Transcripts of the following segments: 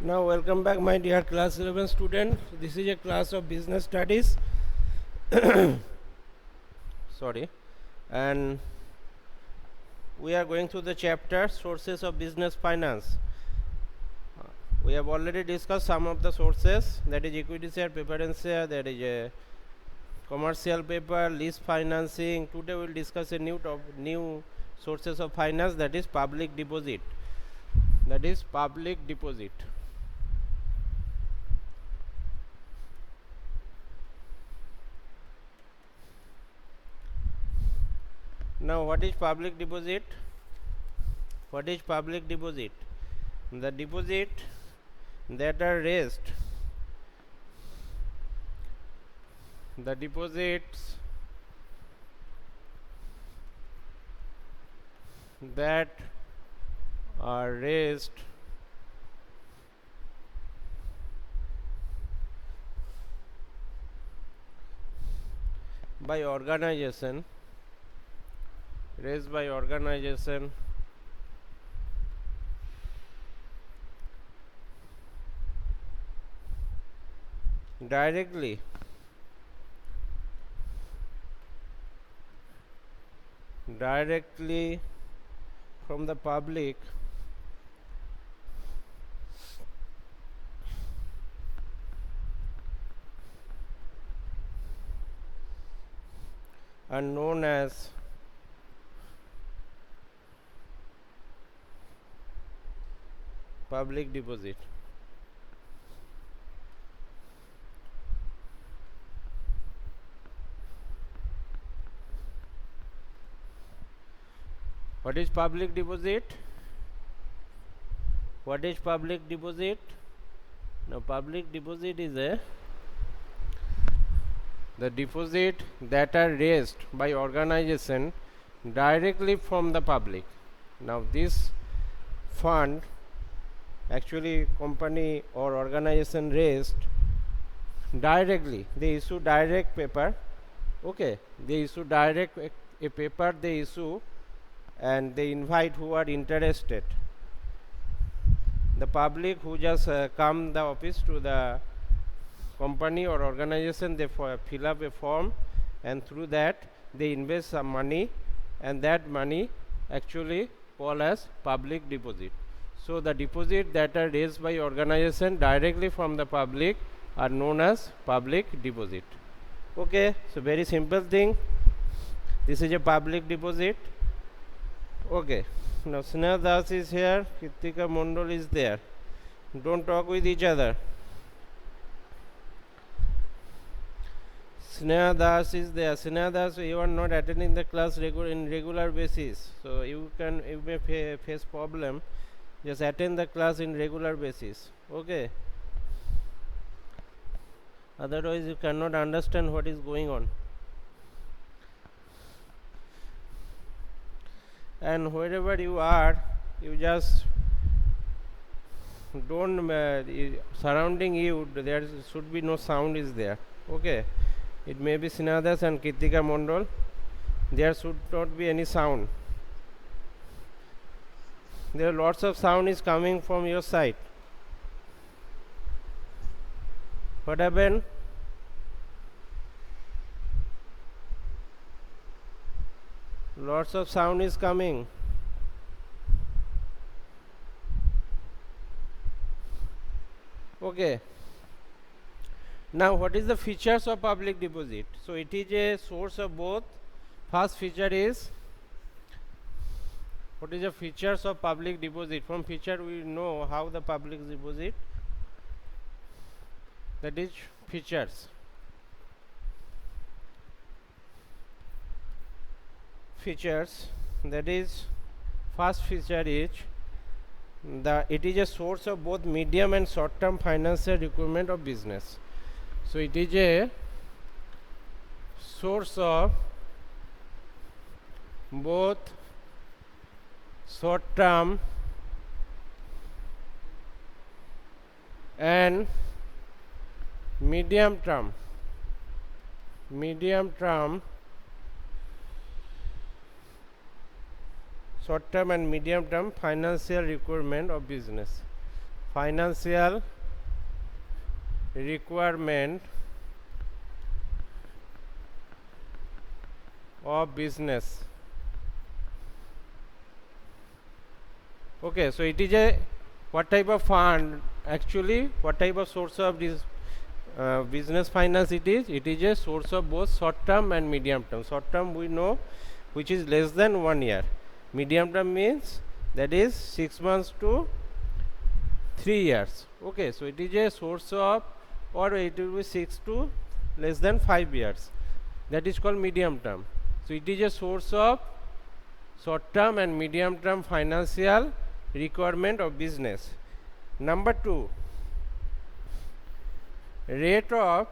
Now welcome back my dear class 11 students. This is a class of business studies. Sorry. And we are going through the chapter sources of business finance. We have already discussed some of the sources, that is equity share, preference share, that is a commercial paper, lease financing. Today we will discuss a new sources of finance, that is public deposit. That is public deposit. Now what is public deposit? What is public deposit? The deposit that are raised, the deposits that are raised by organization, directly from the public are known as public deposit. What is public deposit? What is public deposit? Now public deposit is the deposit that are raised by organization directly from the public. Now this fund actually company or organization raised directly, they issue direct paper. Okay, they issue direct a paper, they issue, and they invite who are interested, the public who just come the office to the company or organization, they fill up a form, and through that they invest some money, and that money actually called as public deposit. So the deposit that are raised by organization directly from the public are known as public deposit. Okay, so very simple thing. This is a public deposit. Okay, now Sneha Das is here, Kritika Mondol is there. Don't talk with each other. Sneha Das is there. Sneha Das, you are not attending the class in regular basis, so you may face problem. Just attend the class in regular basis. Okay. Otherwise, you cannot understand what is going on. And wherever you are, you just don't surrounding you, there should be no sound is there. Okay, it may be Sneha Das and Kritika Mondol, there should not be any sound. There are lots of sound is coming from your side. What happened? Lots of sound is coming. Okay. Now what is the features of public deposit? So it is a source of both. First feature is, what is the features of public deposit? From feature we know how the public deposit, that is features. Features, that is, first feature is it is a source of both medium and short term financial requirement of business. So it is a source of both short term and medium term short term and medium term financial requirement of business. financial requirement of business. Okay, so it is a what type of fund actually, what type of source of this business finance it is? It is a source of both short term and medium term. Short term we know, which is less than 1 year. Medium term means that is 6 months to 3 years. Okay, so it is a source of, or it will be 6 to less than 5 years. That is called medium term. So it is a source of short term and medium term financial requirement of business. Number 2, rate of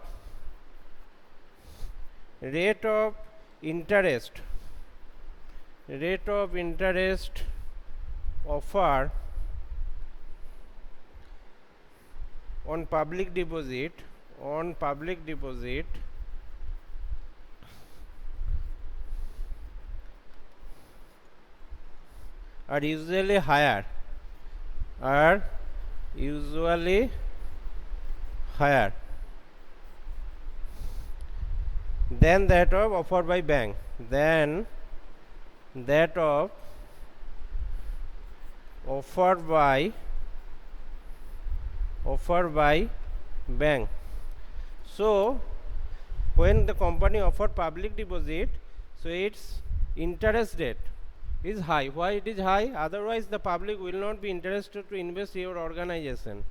interest offer on public deposit are usually higher than that of offered by bank, offered by bank. So when the company offer public deposit, so its interest rate is high. Why it is high? Otherwise the public will not be interested to invest in your organization,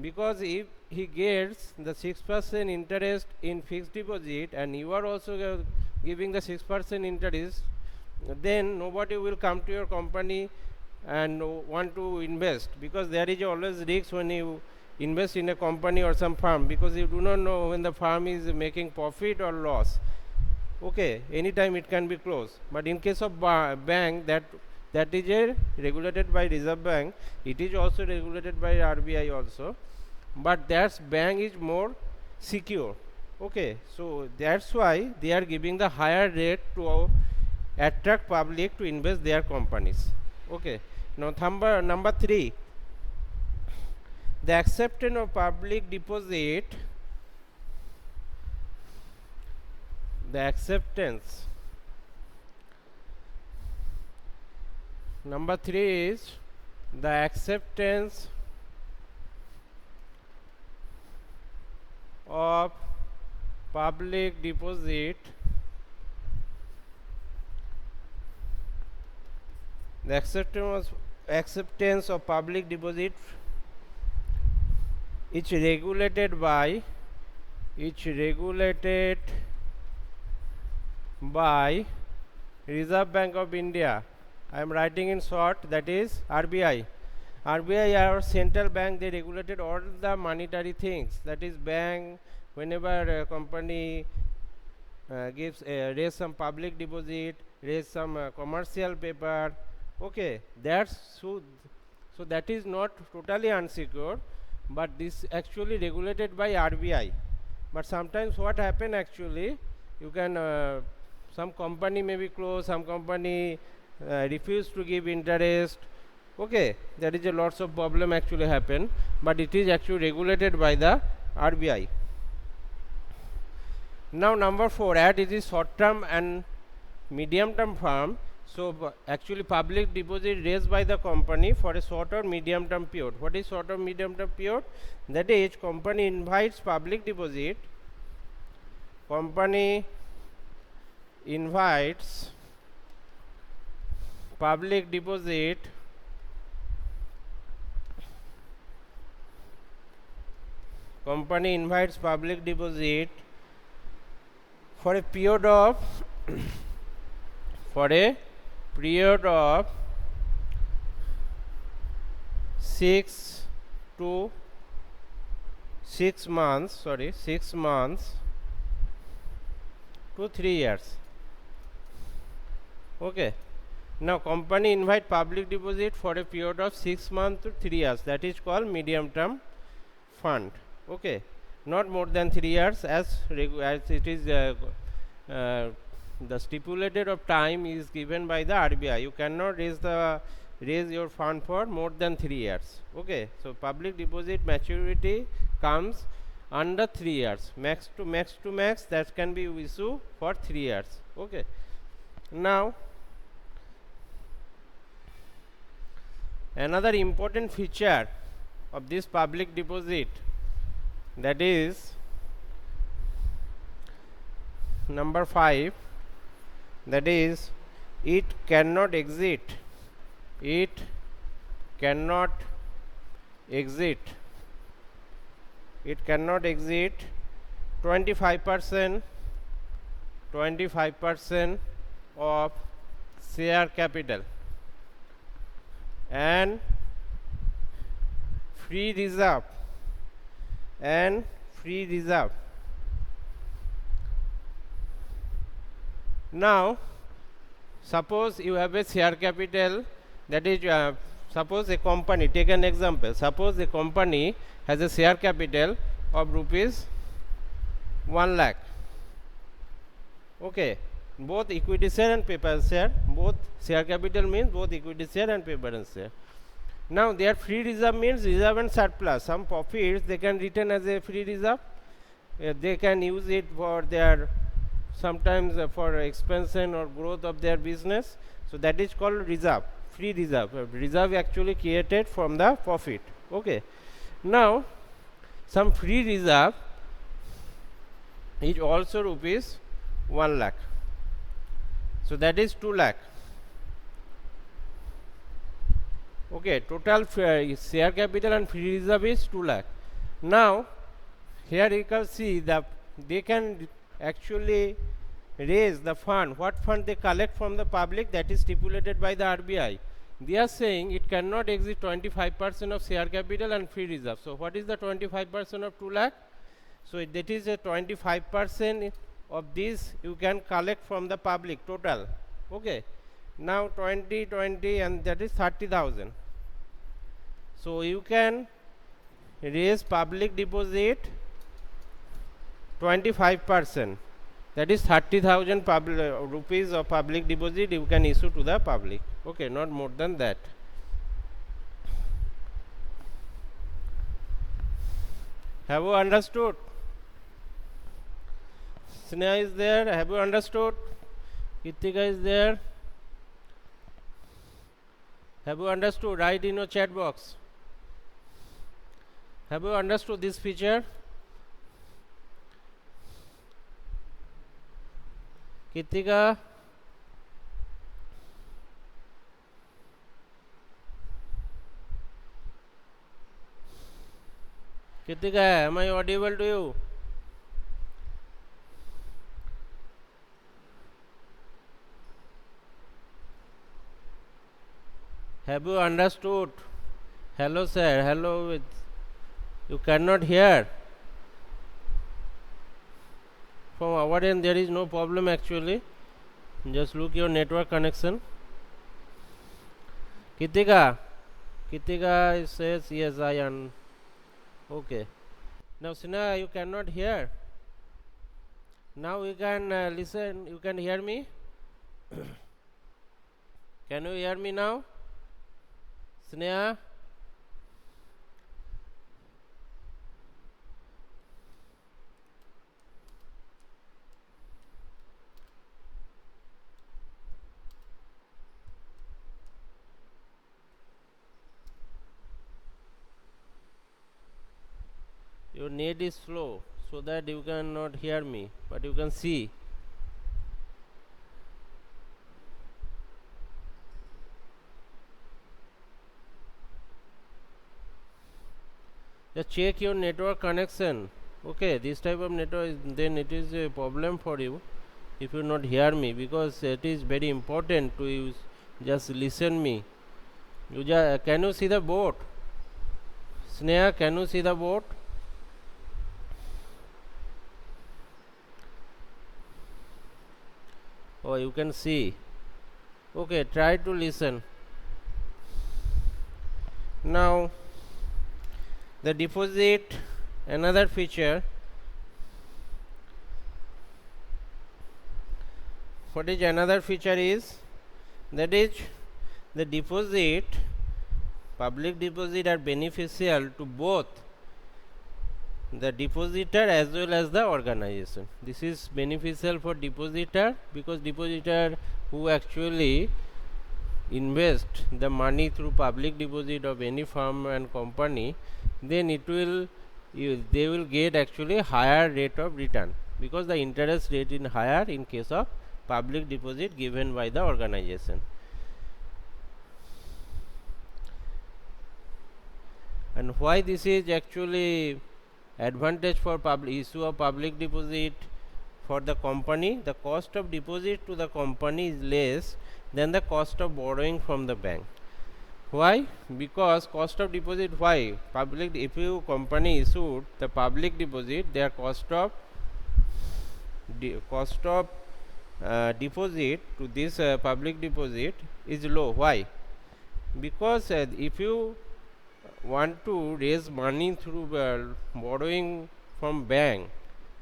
because if he gets the 6% interest in fixed deposit and you are also giving the 6% interest, then nobody will come to your company and want to invest, because there is always risk when you invest in a company or some firm, because you do not know when the firm is making profit or loss. Okay, anytime it can be closed. But in case of bank, that is a regulated by Reserve Bank, it is also regulated by RBI also, but that bank is more secure. Okay, so that's why they are giving the higher rate to attract public to invest their companies. Okay, now number 3, the acceptance of public deposit, number 3 is the acceptance of public deposit, the acceptance of public deposit is regulated by Reserve Bank of India. I am writing in short, that is RBI. RBI, our central bank, they regulated all the monetary things. That is bank, whenever a company raise some public deposit, raise some commercial paper. Okay, that's so that is not totally unsecured, but this actually regulated by RBI. But sometimes what happen actually, you can some company may be closed, some company refuse to give interest. Okay, there is a lots of problem actually happen, but it is actually regulated by the RBI. Now number 4, as it is short term and medium term firm, so actually public deposit raised by the company for a short or medium term period. What is short or medium term period? That is, company invites public deposit, company invites public deposit for a period of 6 months to 3 years. Okay, now company invite public deposit for a period of 6 months to 3 years, that is called medium term fund. Okay, not more than 3 years, as it is the stipulated of time is given by the RBI. You cannot raise the raise your fund for more than 3 years. Okay, so public deposit maturity comes under 3 years, max to max that can be issue for 3 years. Okay, now another important feature of this public deposit, that is number 5, that is it cannot exit 25% of share capital and free reserve Now suppose you have a share capital, that is suppose a company, take an example, suppose a company has a share capital of rupees 1 lakh. Okay, both equity share and paper share, both share capital means both equity share and paper and share. Now their free reserve means reserve and surplus, some profits they can retain as a free reserve. They can use it for their sometimes for expansion or growth of their business. So that is called reserve, free reserve. Reserve actually created from the profit. Okay, now some free reserve is also rupees 1 lakh. So that is 2 lakh. Okay, total share capital and free reserve is 2 lakh. Now here you can see that they can actually raise the fund. What fund they collect from the public, that is stipulated by the RBI. They are saying it cannot exceed 25% of share capital and free reserve. So what is the 25% of 2 lakh? So that is a 25% of this you can collect from the public total. Okay, now 20 and that is 30,000. So you can raise public deposit 25%, that is 30,000 rupees of public deposit you can issue to the public. Okay, not more than that. Have you understood? Sneha is there. Have you understood? Kritika is there. Have you understood? Write in your chat box. Have you understood this feature? Kritika? Kritika, am I audible to you? Have you understood? Hello sir, hello. You cannot hear. From our end there is no problem actually. Just look your network connection. Kritika says yes I am. Okay. Now Sina, you cannot hear. Now you can listen. You can hear me. Can you hear me now? Sneha? Your net is slow, so that you cannot hear me, but you can see. Just check your network connection. Okay, this type of network then it is a problem for you if you not hear me, because it is very important to use. Just listen me. Can you see the board? Sneha, can you see the board? Oh, you can see. Okay, try to listen. Now the deposit, another feature. What is another feature is, that is the deposit, public deposit are beneficial to both the depositor as well as the organization. This is beneficial for depositor because depositor who actually invest the money through public deposit of any firm and company, then it will they will get actually higher rate of return because the interest rate is higher in case of public deposit given by the organization. And why this is actually advantage for public issue of public deposit for the company? The cost of deposit to the company is less than the cost of borrowing from the bank. Why? Because cost of deposit, why? Public, if you company issued the public deposit, their cost of deposit to this public deposit is low. Why? Because if you want to raise money through borrowing from bank,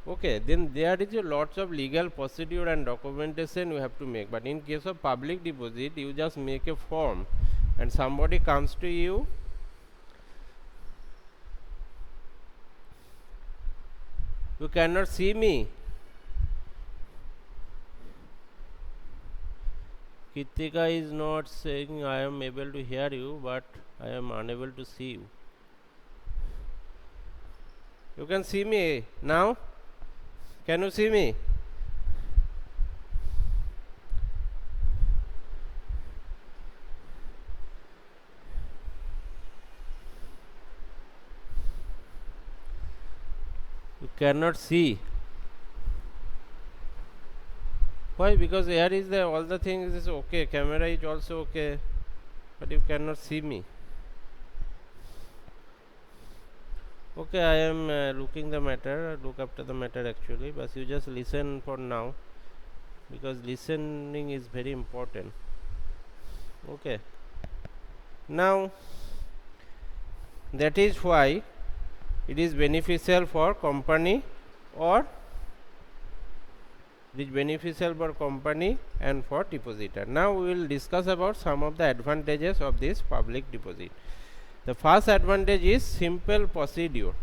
okay, then there is a lots of legal procedure and documentation you have to make. But in case of public deposit, you just make a form and somebody comes to you, you cannot see me. Kritika is not saying I am able to hear you, but I am unable to see you. You can see me now? Can you see me? You cannot see. Why? Because here is the all the things is okay, camera is also okay, but you cannot see me. Okay, I am looking the matter, look after the matter actually, but you just listen for now because listening is very important. Okay, now that is why it is beneficial for company, or it is beneficial for company and for depositor. Now we will discuss about some of the advantages of this public deposit. The first advantage is simple procedure.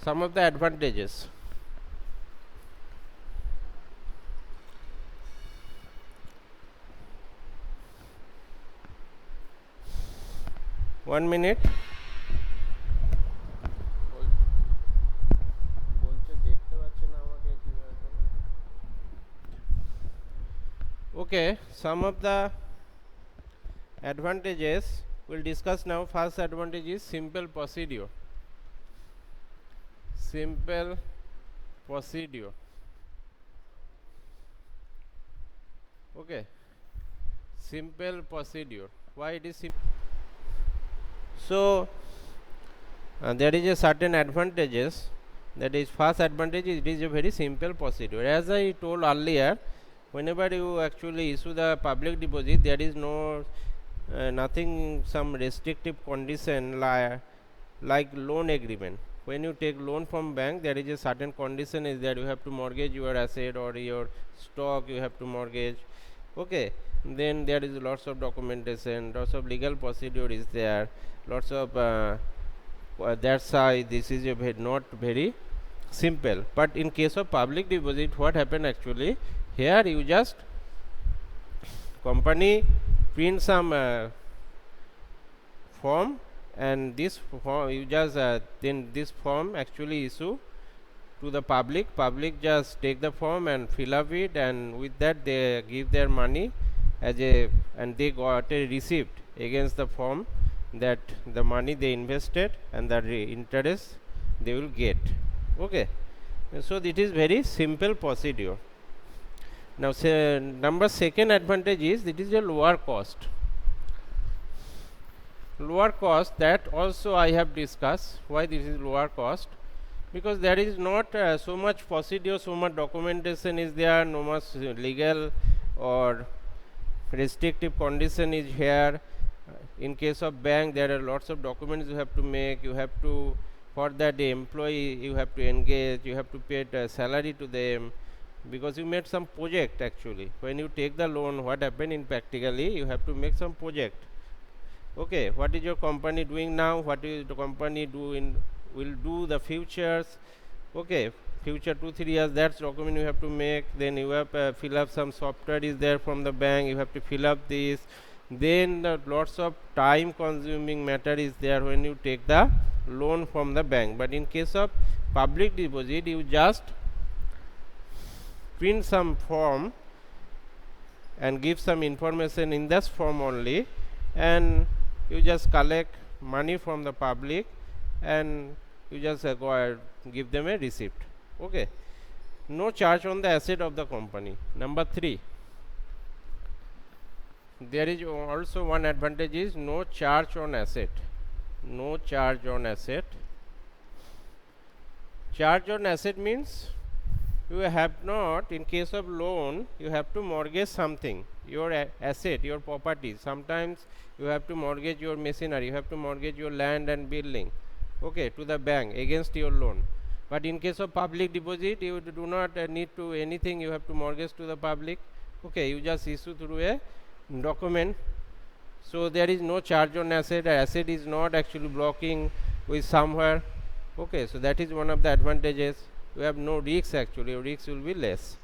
Some of the advantages. One minute. Okay, some of the advantages we'll discuss now. First advantage is simple procedure. Simple procedure. Okay, simple procedure. Why it is simple? So there is a certain advantages. That is, first advantage is it is a very simple procedure. As I told earlier, whenever you actually issue the public deposit, there is no nothing, some restrictive condition like loan agreement. When you take loan from bank, there is a certain condition is that you have to mortgage your asset or your stock, you have to mortgage. Okay, then there is lots of documentation, lots of legal procedure is there, lots of that's why this is a not very simple. But in case of public deposit, what happened actually, here you just company print some form, and this form you just then this form actually issue to the public just take the form and fill up it, and with that they give their money as a, and they got a receipt against the form that the money they invested and the interest they will get. Okay, so it is very simple procedure. Now number second advantage is it is a lower cost. Lower cost, that also I have discussed why this is lower cost, because there is not so much procedure, so much documentation is there, no much legal or restrictive condition is here. In case of bank, there are lots of documents you have to make, you have to, for that the employee you have to engage, you have to pay salary to them, because you made some project. Actually, when you take the loan, what happened in practically, you have to make some project. Okay, what is your company doing now, what is the company doing, will do the futures. Okay, future 2-3 years, that's document you have to make. Then you have fill up some software is there from the bank, you have to fill up this. Then the lots of time consuming matter is there when you take the loan from the bank. But in case of public deposit, you just print some form and give some information in this form only, and you just collect money from the public and you just go and give them a receipt. Okay, no charge on the asset of the company. Number 3, there is also one advantage is no charge on asset. No charge on asset. Charge on asset means you have not, in case of loan, you have to mortgage something, your asset, your property. Sometimes you have to mortgage your machinery, you have to mortgage your land and building, okay, to the bank against your loan. But in case of public deposit, you do not need to anything, you have to mortgage to the public. Okay, you just issue through a document. So there is no charge on asset. Asset is not actually blocking with somewhere. Okay, so that is one of the advantages. You have no risks, actually your risks will be less.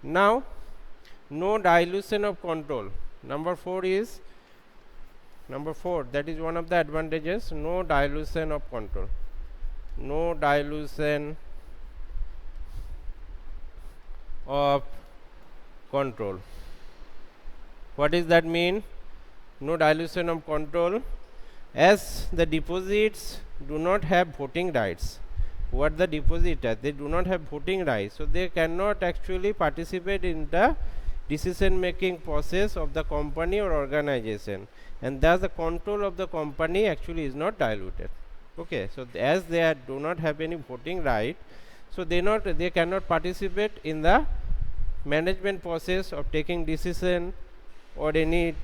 Now, no dilution of control. Number 4, that is one of the advantages, no dilution of control. No dilution of control. What does that mean? No dilution of control, as the deposits do not have voting rights. What the depositors, they do not have voting rights, so they cannot actually participate in the decision making process of the company or organization, and thus the control of the company actually is not diluted. Okay, so as they do not have any voting right, so they cannot participate in the management process of taking decision or any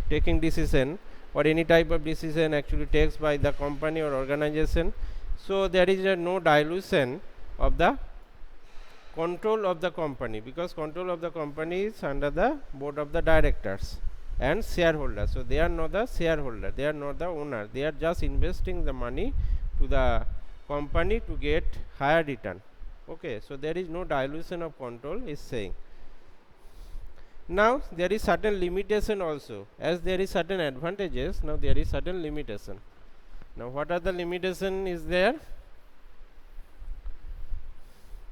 taking decision or any type of decision actually takes by the company or organization. So there is no dilution of the control of the company, because control of the company is under the board of the directors and shareholders. So they are not the shareholder, they are not the owner, they are just investing the money to the company to get higher return. Okay, so there is no dilution of control is saying. Now there is certain limitation also, as there is certain advantages, now there is certain limitation. Now what are the limitation is there?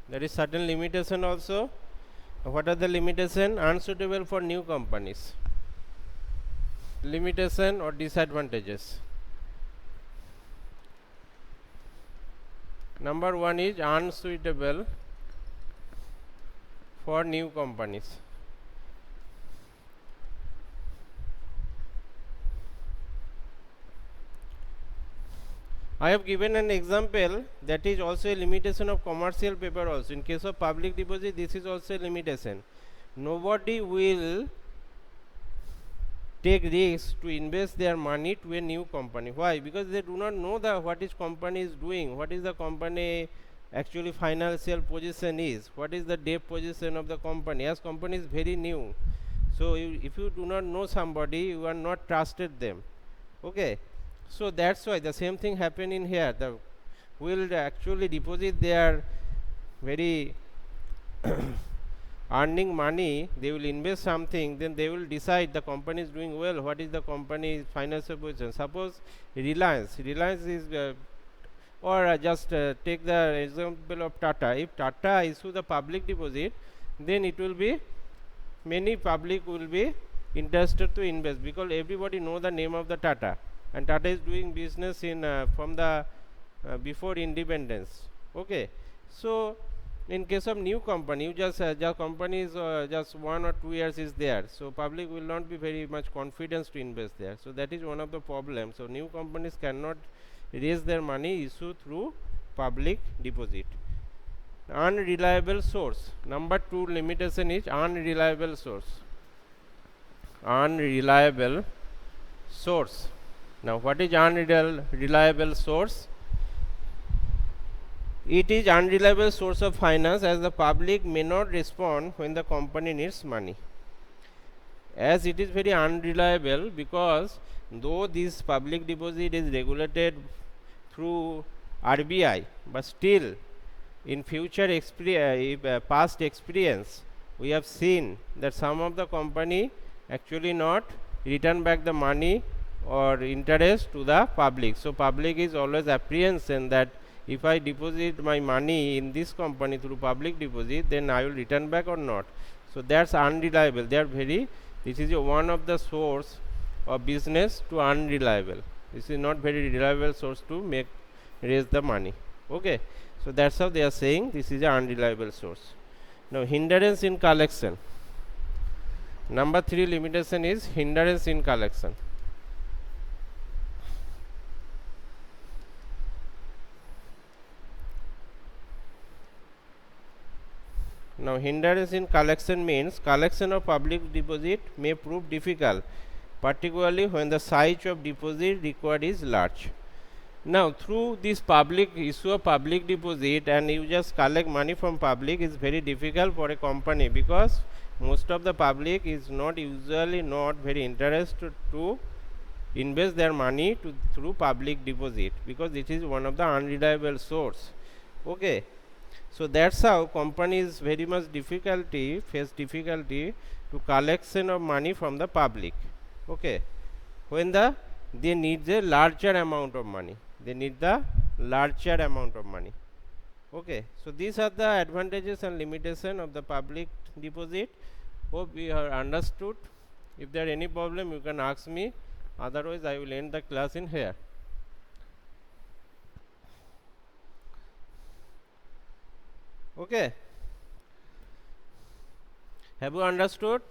There is certain limitation also. What are the limitation? Unsuitable for new companies. Limitation or disadvantages. Number 1 is unsuitable for new companies. I have given an example that is also a limitation of commercial paper also. In case of public deposit, this is also a limitation. Nobody will take risks to invest their money to a new company. Why? Because they do not know what is company is doing, what is the company actually financial position is, what is the debt position of the company, as company is very new. So if you do not know somebody, you are not trusted them. Okay, so that's why the same thing happen in here. The will actually deposit their very earning money, they will invest something, then they will decide the company is doing well, what is the company's financial position. Suppose Reliance is or just take the example of Tata. If Tata issue the public deposit, then it will be many public will be interested to invest, because everybody know the name of the Tata, and Tata is doing business in from the before independence. Okay, so in case of new company, you just company is just 1 or 2 years is there, so public will not be very much confidence to invest there. So that is one of the problems. So new companies cannot raise their money issue through public deposit. Unreliable source. Number 2 limitation is unreliable source. Unreliable source. Now what is unreliable source? It is unreliable source of finance as the public may not respond when the company needs money. As it is very unreliable, because though this public deposit is regulated through RBI, but still in past experience we have seen that some of the company actually not return back the money or interest to the public. So public is always apprehension that if I deposit my money in this company through public deposit, then I will return back or not. So that's unreliable. They are very, this is one of the source of business to unreliable. This is not very reliable source to make raise the money. Okay, so that's how they are saying this is an unreliable source. Now hindrance in collection. Number 3 limitation is hindrance in collection. Now hindrance in collection means collection of public deposit may prove difficult, particularly when the size of deposit required is large. Now through this public issue of public deposit and you just collect money from public is very difficult for a company, because most of the public is not usually not very interested to invest their money through public deposit, because it is one of the unreliable source. Okay, so that's how companies very much face difficulty to collection of money from the public. Okay, when they need a larger amount of money, they need the larger amount of money. Okay, so these are the advantages and limitation of the public deposit. Hope you have understood. If there any problem you can ask me, otherwise I will end the class in here. Okay, have you understood?